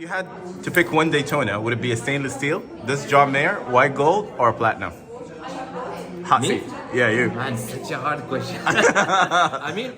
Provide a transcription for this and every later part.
you had to pick one Daytona, would it be a stainless steel, this John Mayer, white gold, or platinum? Hot seat. Yeah, you. Man, such a hard question. I mean...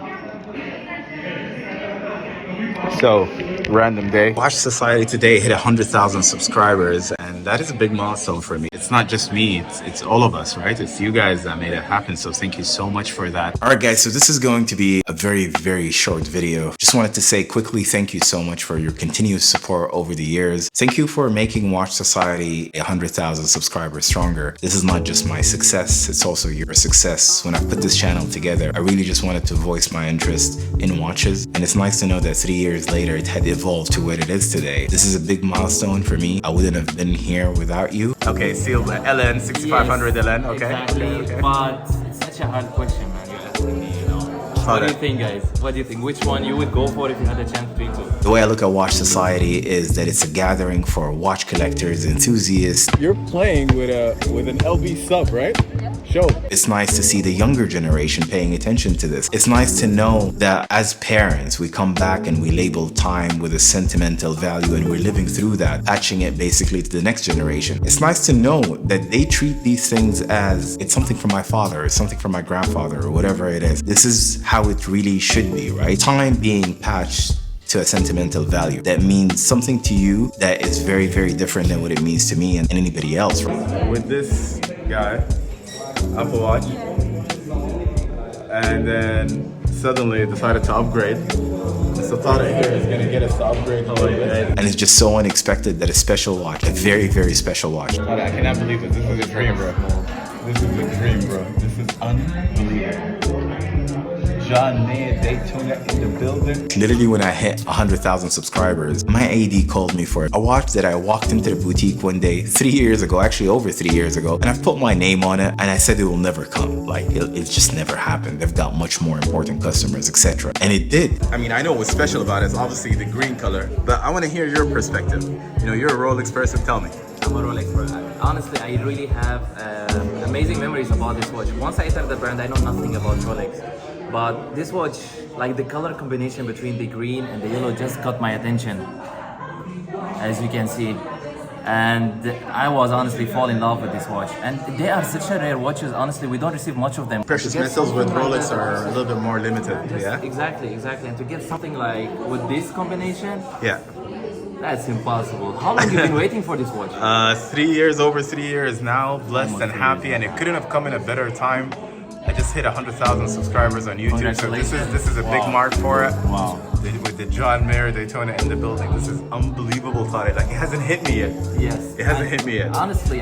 So, random day. Watch Society today hit 100,000 subscribers, and that is a big milestone for me. It's not just me, it's all of us, right? It's you guys that made it happen, so thank you so much for that. Alright guys, so this is going to be a very short video. Just wanted to say quickly thank you so much for your continuous support over the years. Thank you for making Watch Society 100,000 subscribers stronger. This is not just my success, it's also your success. When I put this channel together, I really just wanted to voice my interest in watches, and it's nice to know that 3 years later it had evolved to what it is today. This is a big milestone for me. I wouldn't have been here without you. Okay, sealed LN 6500 yes, LN. Okay. Exactly, okay. But it's such a hard question, man. You're asking me, you know. What do you think, guys? What do you think? Which one you would go for if you had a chance between two? The way I look at Watch Society is that it's a gathering for watch collectors, enthusiasts. You're playing with an LB sub, right? Show. It's nice to see the younger generation paying attention to this. It's nice to know that as parents, we come back and we label time with a sentimental value, and we're living through that, patching it basically to the next generation. It's nice to know that they treat these things as it's something from my father, or something from my grandfather, or whatever it is. This is how it really should be, right? Time being patched to a sentimental value that means something to you that is very different than what it means to me and anybody else. With this guy, Apple Watch, and then suddenly decided to upgrade. So thought it here is gonna get us to upgrade a little bit. And it's just so unexpected that a special watch, a very special watch. I cannot believe it. This is a dream, bro. This is a dream, bro. This is unbelievable. John Mayer Daytona in the building. Literally when I hit 100,000 subscribers, my AD called me for it. A watch that I walked into the boutique one day 3 years ago, actually over 3 years ago, and I've put my name on it, and I said it will never come. Like, it just never happened. They've got much more important customers, etc. And it did. I mean, I know what's special about it is obviously the green color, but I want to hear your perspective. You know, you're a Rolex person, tell me. I'm a Rolex person. Honestly, I really have amazing memories about this watch. Once I entered the brand, I know nothing about Rolex. But this watch, like the color combination between the green and the yellow just caught my attention, as you can see. And I was honestly fall in love with this watch. And they are such a rare watches, honestly, we don't receive much of them. Precious metals with Rolex are a little bit more limited, yeah? Exactly. And to get something like with this combination, yeah. That's impossible. How long have you been waiting for this watch? 3 years, over 3 years now, blessed and happy, and it couldn't have come in a better time. I just hit 100,000 subscribers on YouTube, so this is a big mark for it. Wow. With the John Mayer Daytona in the building, this is unbelievable. Thought it, like, it hasn't hit me yet. Yes. It hasn't hit me yet. Honestly,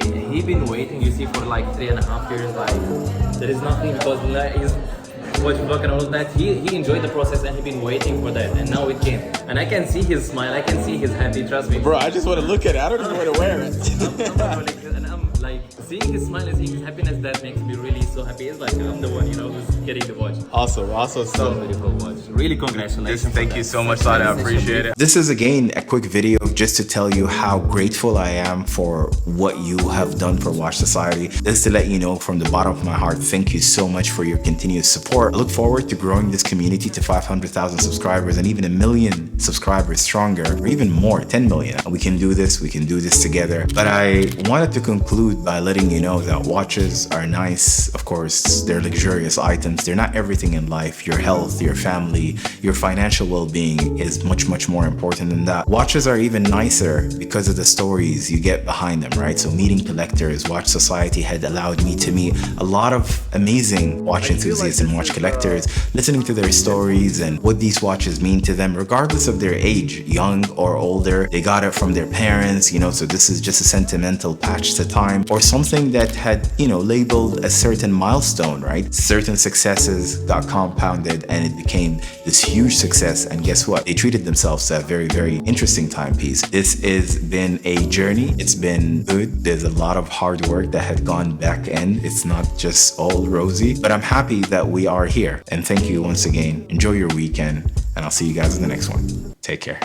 he been waiting, you see, for like 3.5 years. Like, there is nothing because he's watching back and all that. He enjoyed the process and he been waiting for that, and now it came. And I can see his smile, I can see his happy. Trust me. Bro, I just want to look at it. I don't even want to wear it. And I'm like seeing his smile and seeing his happiness. That makes me really so happy. It's like I'm the one, you know, who's getting the watch. Awesome. So beautiful watch. Really congratulations. Thank you so much, Sada. I appreciate it. This is again a quick video just to tell you how grateful I am for what you have done for Watch Society. Just to let you know from the bottom of my heart, thank you so much for your continuous support. I look forward to growing this community to 500,000 subscribers and even 1 million subscribers stronger, or even more, 10 million. We can do this together. But I wanted to conclude by letting you know that watches are nice. Of course, they're luxurious items. They're not everything in life. Your health, your family, your financial well-being is much more important than that. Watches are even nicer because of the stories you get behind them, right? So meeting collectors, Watch Society had allowed me to meet a lot of amazing watch enthusiasts and watch collectors, listening to their stories and what these watches mean to them, regardless of their age, young or older. They got it from their parents, you know, so this is just a sentimental patch to time, or something that had, you know, labeled a certain milestone, right? Certain successes got compounded and it became this huge success, and guess what? They treated themselves to a very interesting timepiece. This has been a journey. It's been good. There's a lot of hard work that had gone back end. It's not just all rosy, but I'm happy that we are here. And thank you once again. Enjoy your weekend, and I'll see you guys in the next one. Take care.